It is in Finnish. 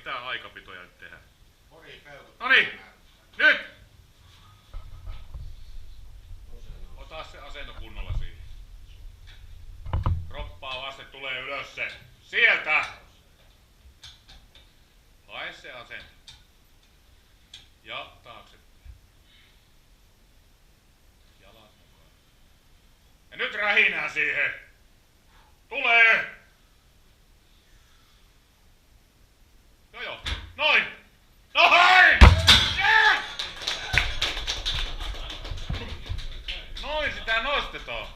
mitään aikapitoja nyt tehdä. Noniin, Nyt! Ota se asento kunnolla siihen. Kroppaa vasten tulee ylös se. Sieltä! Hae se asento. Ja taaksepäin. Jalat mukaan. Ja nyt rähinää siihen. Tulee! Joo. Noin! Noin! Yes! Noin sitä nostetaan.